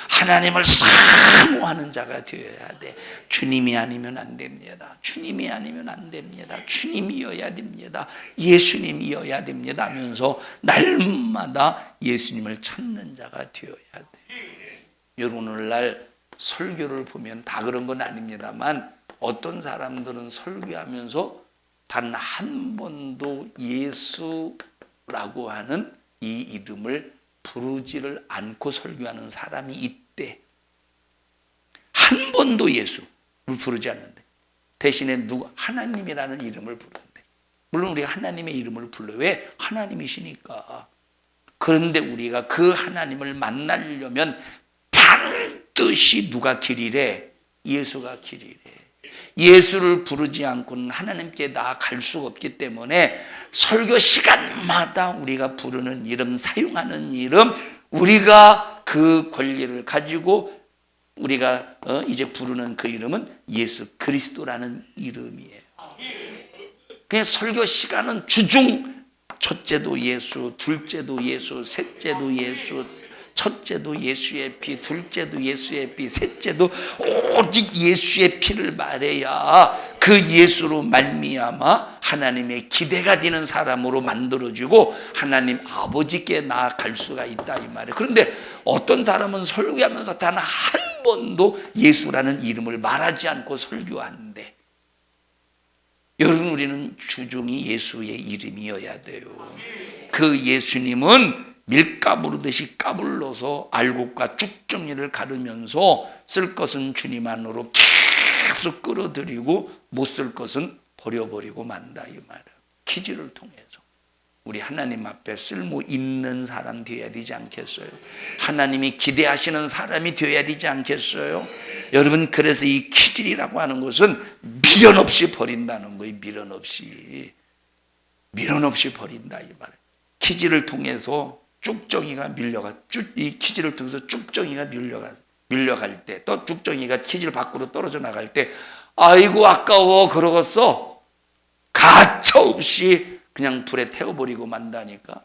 하나님을 사모하는 자가 되어야 돼. 주님이 아니면 안 됩니다. 주님이어야 됩니다. 예수님이어야 됩니다 하면서 날마다 예수님을 찾는 자가 되어야 돼. 여러분, 오늘날 설교를 보면 다 그런 건 아닙니다만 어떤 사람들은 설교하면서 단 한 번도 예수라고 하는 이 이름을 부르지를 않고 설교하는 사람이 있대. 한 번도 예수를 부르지 않는데 대신에 하나님이라는 이름을 부르는데, 물론 우리가 하나님의 이름을 불러요. 왜? 하나님이시니까. 그런데 우리가 그 하나님을 만나려면 반드시 누가 길이래? 예수가 길이래. 예수를 부르지 않고는 하나님께 나아갈 수가 없기 때문에 설교 시간마다 우리가 부르는 이름, 사용하는 이름, 우리가 그 권리를 가지고 우리가 이제 부르는 그 이름은 예수 그리스도라는 이름이에요. 그냥 설교 시간은 주중 첫째도 예수, 둘째도 예수, 셋째도 예수, 첫째도 예수의 피, 둘째도 예수의 피, 셋째도 오직 예수의 피를 말해야 그 예수로 말미암아 하나님의 기대가 되는 사람으로 만들어지고 하나님 아버지께 나아갈 수가 있다 이 말이에요. 그런데 어떤 사람은 설교하면서 단 한 번도 예수라는 이름을 말하지 않고 설교하는데, 여러분, 우리는 주종이 예수의 이름이어야 돼요. 그 예수님은 밀가 부르듯이 까불러서 알곡과 쭉정이를 가르면서 쓸 것은 주님 안으로 계속 끌어들이고 못 쓸 것은 버려버리고 만다 이 말이에요. 기지를 통해서 우리 하나님 앞에 쓸모 있는 사람 되어야 되지 않겠어요? 하나님이 기대하시는 사람이 되어야 되지 않겠어요? 여러분, 그래서 이 기질이라고 하는 것은 미련 없이 버린다는 거예요. 미련 없이 버린다 이 말이에요. 기질을 통해서 쭉정이가 이 기질을 통해서 쭉정이가 밀려갈 때, 또 쭉정이가 기질 밖으로 떨어져 나갈 때, 아이고 아까워 그러겠어. 가차없이 그냥 불에 태워버리고 만다니까.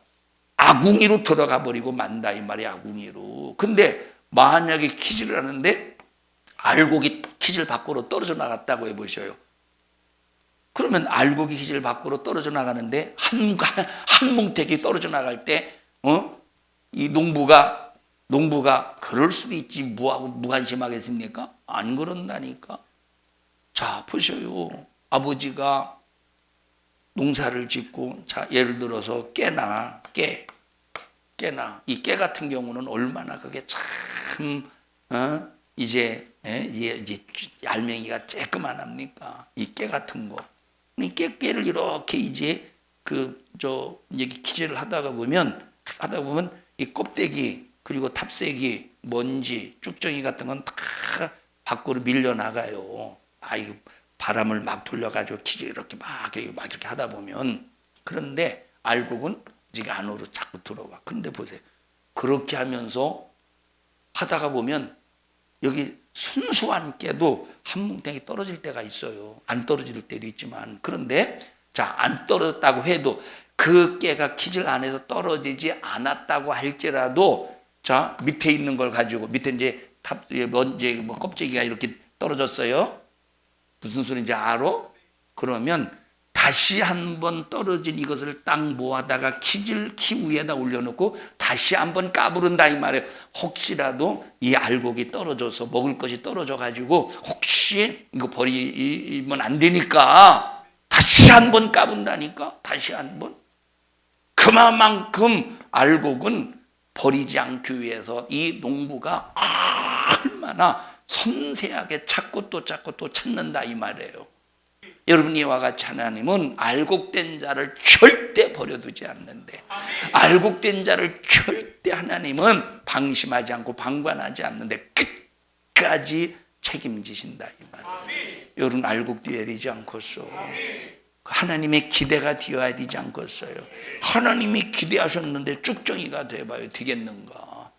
아궁이로 들어가 버리고 만다 이 말이야. 아궁이로. 근데 만약에 기질을 하는데 알곡이 기질 밖으로 떨어져 나갔다고 해보셔요. 그러면 알곡이 기질 밖으로 떨어져 나가는데 한 뭉태기 떨어져 나갈 때 이 농부가 그럴 수도 있지 뭐하고 무관심하겠습니까? 안 그런다니까. 자, 보셔요. 아버지가 농사를 짓고, 자, 예를 들어서 깨나 이 깨 같은 경우는 얼마나 그게 참 이제 알맹이가 쬐끄만 합니까? 이 깨 같은 거. 이 깨를 이렇게 이제 여기 기재를 하다가 보면 이 껍데기 그리고 탑색이 먼지 쭉정이 같은 건 다 밖으로 밀려 나가요. 이거 바람을 막 돌려가지고 기재 이렇게 막 이렇게 하다 보면. 그런데 알곡은 이제 안으로 자꾸 들어와. 근데 보세요. 그렇게 하면서 하다가 보면 여기 순수한 깨도 한 뭉탱이 떨어질 때가 있어요. 안 떨어질 때도 있지만. 그런데 자, 안 떨어졌다고 해도 그 깨가 기질 안에서 떨어지지 않았다고 할지라도, 자, 밑에 있는 걸 가지고, 밑에 이제 먼지 껍데기가 이렇게 떨어졌어요. 무슨 소리인지 알아? 그러면 다시 한번 떨어진 이것을 딱 모아다가 키 위에다 올려놓고 다시 한번 까부른다 이 말이에요. 혹시라도 이 알곡이 떨어져서 먹을 것이 떨어져 가지고 혹시 이거 버리면 안 되니까 다시 한번 까분다니까. 다시 한번. 그만큼 알곡은 버리지 않기 위해서 이 농부가 얼마나 섬세하게 찾고 또 찾는다 이 말이에요. 여러분, 이와 같이 하나님은 알곡된 자를 절대 버려두지 않는데, 알곡된 자를 절대 하나님은 방심하지 않고 방관하지 않는데 끝까지 책임지신다 이 말이에요. 여러분, 알곡되어야 되지 않겠어? 하나님의 기대가 되어야 되지 않겠어요? 하나님이 기대하셨는데 쭉정이가 돼봐요. 되겠는가?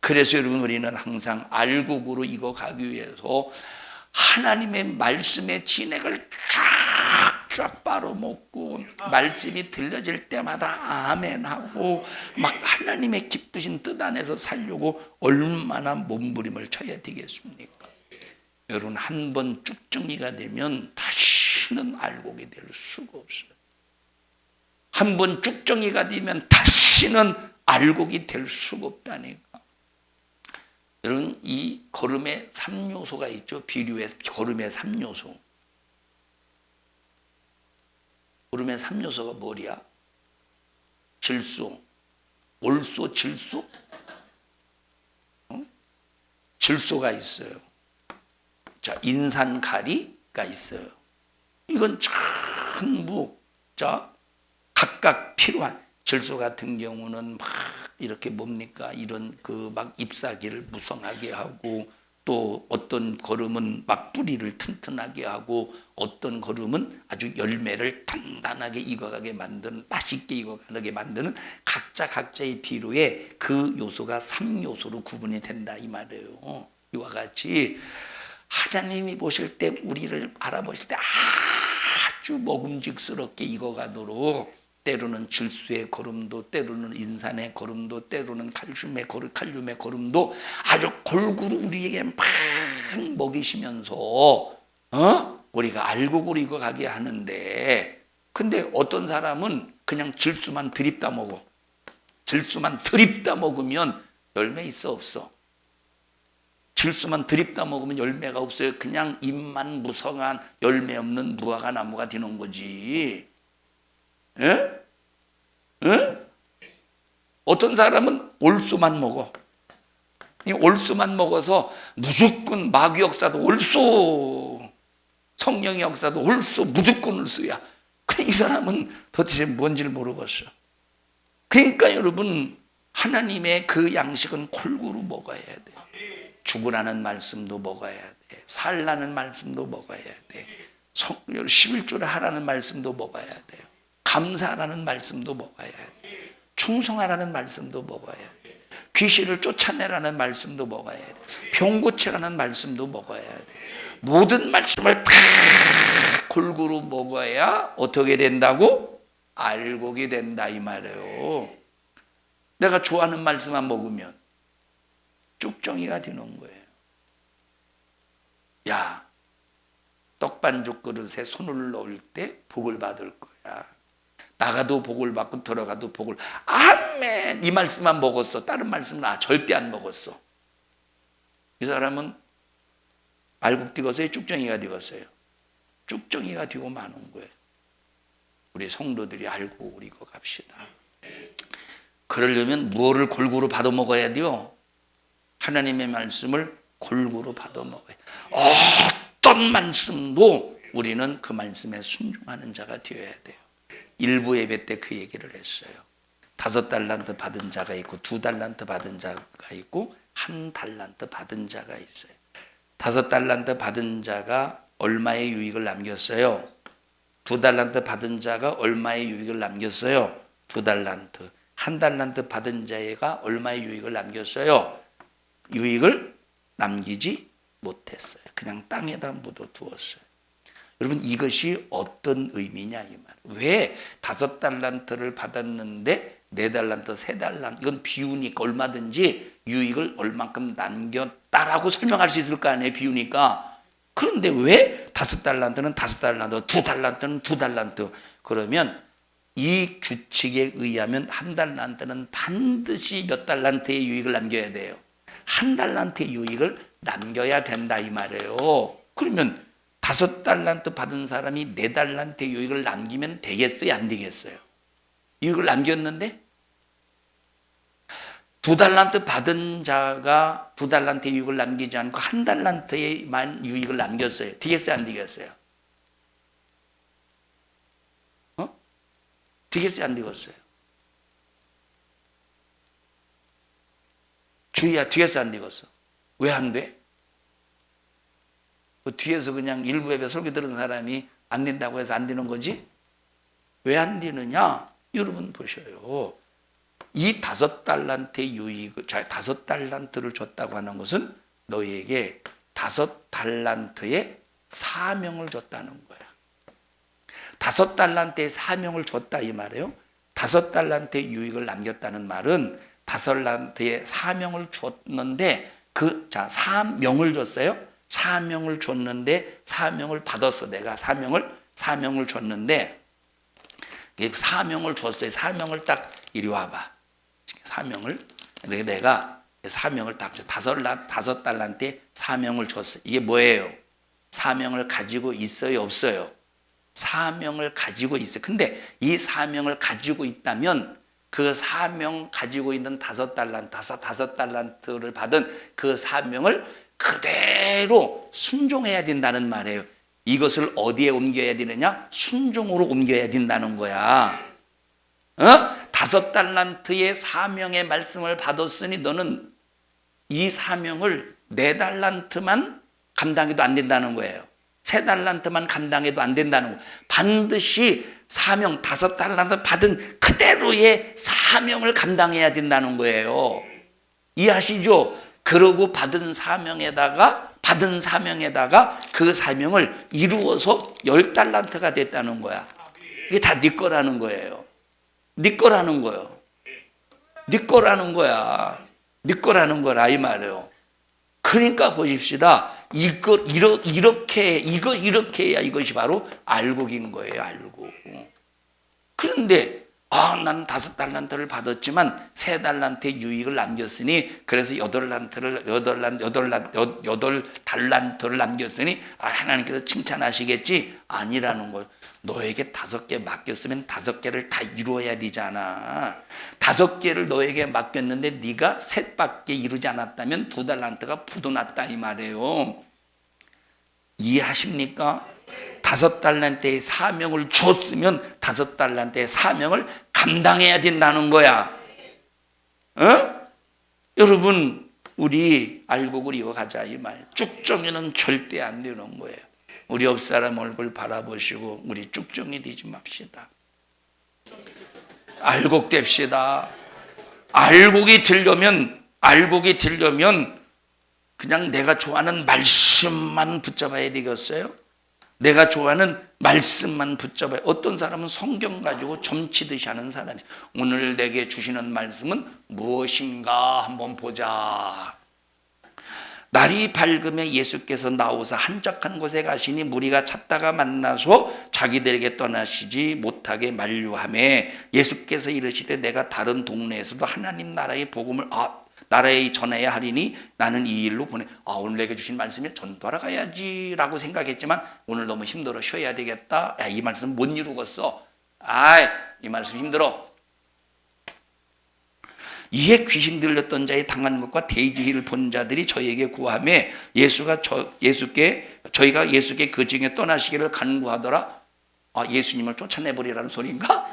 그래서 여러분, 우리는 항상 알곡으로 익어가기 위해서 하나님의 말씀의 진액을 쫙쫙 빨아먹고 말씀이 들려질 때마다 아멘하고 막 하나님의 기쁘신 뜻 안에서 살려고 얼마나 몸부림을 쳐야 되겠습니까? 여러분, 한 번 쭉정이가 되면 다시는 알곡이 될 수가 없어요. 한 번 쭉정이가 되면 다시는 알곡이 될 수가 없다니까. 여러분, 이 거름의 3요소가 있죠. 비료의 거름의 3요소. 거름의 3요소가 뭐야? 질소, 올소, 질소? 질소가 있어요. 자, 인산가리가 있어요. 이건 전부 각각 필요한. 질소 같은 경우는 막 이렇게 뭡니까? 이런 막 잎사귀를 무성하게 하고, 또 어떤 거름은 막 뿌리를 튼튼하게 하고, 어떤 거름은 아주 열매를 단단하게 익어가게 만드는, 맛있게 익어가게 만드는 각자의 비료에 그 요소가 3요소로 구분이 된다 이 말이에요. 이와 같이 하나님이 보실 때, 우리를 알아보실 때 아주 먹음직스럽게 익어가도록, 때로는 질소의 거름도, 때로는 인산의 거름도, 때로는 칼슘의 거름도 아주 골고루 우리에게 막 먹이시면서 우리가 알고 그리고 가게 하는데, 근데 어떤 사람은 그냥 질수만 들입다 먹어. 질수만 들입다 먹으면 열매 있어 없어? 질수만 들입다 먹으면 열매가 없어요. 그냥 잎만 무성한 열매 없는 무화과 나무가 되는 거지. 예? 예? 어떤 사람은 올수만 먹어. 이 올수만 먹어서 무조건 마귀 역사도 올수, 성령의 역사도 올수, 무조건 올수야. 이 사람은 도대체 뭔지를 모르겠어. 그러니까 여러분, 하나님의 그 양식은 골고루 먹어야 돼. 죽으라는 말씀도 먹어야 돼. 살라는 말씀도 먹어야 돼. 11조를 하라는 말씀도 먹어야 돼요. 감사하라는 말씀도 먹어야 돼. 충성하라는 말씀도 먹어야 돼. 귀신을 쫓아내라는 말씀도 먹어야 돼. 병 고치라는 말씀도 먹어야 돼. 모든 말씀을 다 골고루 먹어야 어떻게 된다고? 알곡이 된다 이 말이에요. 내가 좋아하는 말씀만 먹으면 쭉정이가 되는 거예요. 야, 떡반죽 그릇에 손을 넣을 때 복을 받을 거야. 나가도 복을 받고 들어가도 복을. 아멘. 이 말씀만 먹었어. 다른 말씀은 절대 안 먹었어. 이 사람은 알곡 되었어요? 쭉정이가 되었어요? 쭉정이가 되고 마는 거예요. 우리 성도들이 알고 우리고 갑시다. 그러려면 무엇을 골고루 받아 먹어야 돼요? 하나님의 말씀을 골고루 받아 먹어야 돼요. 어떤 말씀도 우리는 그 말씀에 순종하는 자가 되어야 돼요. 일부 예배 때 그 얘기를 했어요. 5달란트 받은 자가 있고 2달란트 받은 자가 있고 1달란트 받은 자가 있어요. 5달란트 받은 자가 얼마의 유익을 남겼어요? 2달란트 받은 자가 얼마의 유익을 남겼어요? 2달란트. 1달란트 받은 자가 얼마의 유익을 남겼어요? 유익을 남기지 못했어요. 그냥 땅에다 묻어두었어요. 여러분, 이것이 어떤 의미냐 이 말. 왜 5달란트를 받았는데 4달란트, 3달란트, 이건 비유니까 얼마든지 유익을 얼만큼 남겼다라고 설명할 수 있을 거 아니에요, 비유니까. 그런데 왜 5달란트는 5달란트, 2달란트는 2달란트? 그러면 이 규칙에 의하면 1달란트는 반드시 몇 달란트의 유익을 남겨야 돼요. 1달란트의 유익을 남겨야 된다 이 말이에요. 그러면 5달란트 받은 사람이 4달란트의 유익을 남기면 되겠어요, 안 되겠어요? 유익을 남겼는데 2달란트 받은 자가 2달란트의 유익을 남기지 않고 1달란트에만 유익을 남겼어요. 되겠어요, 안 되겠어요? 되겠어요, 안 되겠어요? 주희야, 되겠어, 안 되겠어? 왜 안 돼? 그 뒤에서 그냥 일부 예배 설교 들은 사람이 안 된다고 해서 안 되는 거지? 왜 안 되느냐? 여러분 보셔요. 이 5달란트의 유익, 5달란트를 줬다고 하는 것은 너희에게 5달란트의 사명을 줬다는 거야. 5달란트의 사명을 줬다 이 말이에요. 5달란트의 유익을 남겼다는 말은 5달란트의 사명을 줬는데 사명을 줬어요. 사명을 줬는데 사명을 받았어. 내가 사명을 줬는데 사명을 줬어요. 사명을 딱 이리 와봐. 사명을 내가 사명을 딱 줘. 5달란트의 사명을 줬어. 이게 뭐예요? 사명을 가지고 있어요, 없어요? 사명을 가지고 있어요. 근데 이 사명을 가지고 있다면 그 사명 가지고 있는 5달란트를 받은 그 사명을 그대로 순종해야 된다는 말이에요. 이것을 어디에 옮겨야 되느냐? 순종으로 옮겨야 된다는 거야. 5달란트의 사명의 말씀을 받았으니 너는 이 사명을 4달란트만 감당해도 안 된다는 거예요. 3달란트만 감당해도 안 된다는 거예요. 반드시 사명 5달란트 받은 그대로의 사명을 감당해야 된다는 거예요. 이해하시죠? 그러고 받은 사명에다가 그 사명을 이루어서 10달란트가 됐다는 거야. 이게 다 네 거라는 거예요. 네 거라는 거예요. 네 거라는 거야. 네 거라는 거라 이 말이에요. 그러니까 보십시다. 이렇게 해야 이것이 바로 알곡인 거예요. 알곡. 그런데 나는 5달란트를 받았지만 3달란트의 유익을 남겼으니, 그래서 8달란트를 남겼으니 하나님께서 칭찬하시겠지. 아니라는 거예요. 너에게 5개 맡겼으면 5개를 다 이루어야 되잖아. 5개를 너에게 맡겼는데 네가 3밖에 이루지 않았다면 2달란트가 부도났다 이 말이에요. 이해하십니까? 5달란트의 사명을 줬으면 5달란트의 사명을 감당해야 된다는 거야. 여러분, 우리 알곡을 이어가자 이 말. 쭉정이는 절대 안 되는 거예요. 우리 옆사람 얼굴 바라보시고 우리 쭉정이 되지 맙시다. 알곡 됩시다. 알곡이 되려면 그냥 내가 좋아하는 말씀만 붙잡아야 되겠어요? 내가 좋아하는 말씀만 붙잡아요. 어떤 사람은 성경 가지고 점치듯이 하는 사람이, 오늘 내게 주시는 말씀은 무엇인가 한번 보자. 날이 밝으면 예수께서 나오사 한적한 곳에 가시니 무리가 찾다가 만나서 자기들에게 떠나시지 못하게 만류하매, 예수께서 이르시되 내가 다른 동네에서도 하나님 나라의 복음을 나라에 전해야 하리니 나는 이 일로 보내. 오늘 내게 주신 말씀이 전도하러 가야지 라고 생각했지만 오늘 너무 힘들어 쉬어야 되겠다. 이 말씀 못 이루겠어. 이 말씀 힘들어. 이에 귀신 들렸던 자의 당한 것과 대지를 본 자들이 저에게 구하매 저희가 예수께 그 중에 떠나시기를 간구하더라. 예수님을 쫓아내버리라는 소리인가?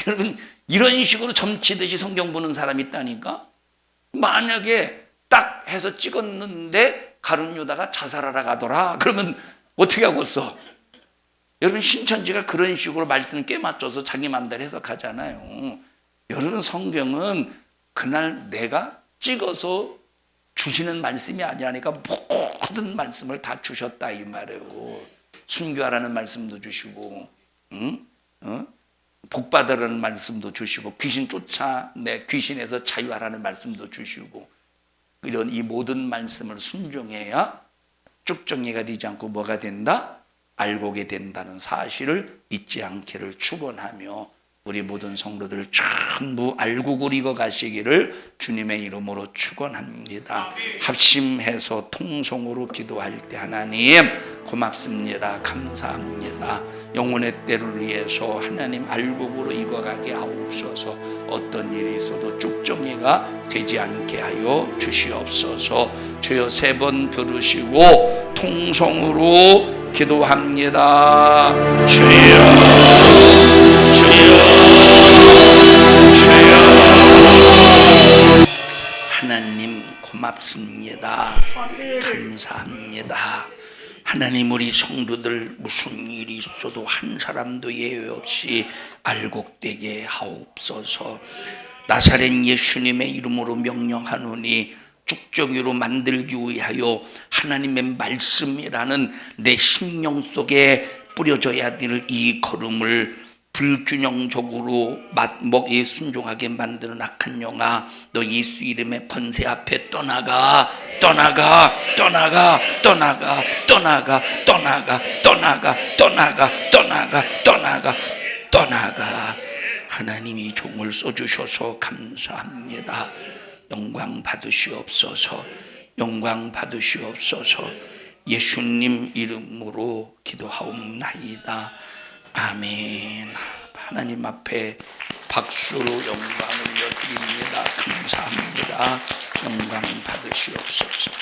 여러분, 이런 식으로 점치듯이 성경 보는 사람이 있다니까. 만약에 딱 해서 찍었는데 가룟 유다가 자살하러 가더라, 그러면 어떻게 하겠어? 여러분, 신천지가 그런 식으로 말씀을 깨맞춰서 자기 마음대로 해석하잖아요. 여러분, 성경은 그날 내가 찍어서 주시는 말씀이 아니라니까 모든 말씀을 다 주셨다 이 말이에요. 순교하라는 말씀도 주시고, 복 받으라는 말씀도 주시고, 귀신 쫓아내 귀신에서 자유하라는 말씀도 주시고, 이런 이 모든 말씀을 순종해야 쭉정이가 되지 않고 뭐가 된다? 알곡이 된다는 사실을 잊지 않기를 축원하며, 우리 모든 성도들 전부 알곡을 익어 가시기를 주님의 이름으로 축원합니다. 합심해서 통성으로 기도할 때 하나님 고맙습니다. 감사합니다. 영혼의 때를 위해서 하나님 알곡으로 익어가게 하옵소서. 어떤 일이 있어도 쭉정이가 되지 않게 하여 주시옵소서. 주여 3번 부르시고 통성으로 기도합니다. 주여 하나님 고맙습니다. 감사합니다. 하나님, 우리 성도들 무슨 일이 있어도 한 사람도 예외 없이 알곡되게 하옵소서. 나사렛 예수님의 이름으로 명령하노니 쭉정이로 만들기 위하여 하나님의 말씀이라는 내 심령 속에 뿌려져야 될 이 걸음을 불균형적으로 먹에 순종하게 만드는 악한 영아, 너 예수 이름의 권세 앞에 떠나가. 하나님이 종을 써주셔서 감사합니다. 영광 받으시옵소서. 예수님 이름으로 기도하옵나이다. 아멘. 하나님 앞에 박수로 영광을 드립니다. 감사합니다. 영광 받으시옵소서.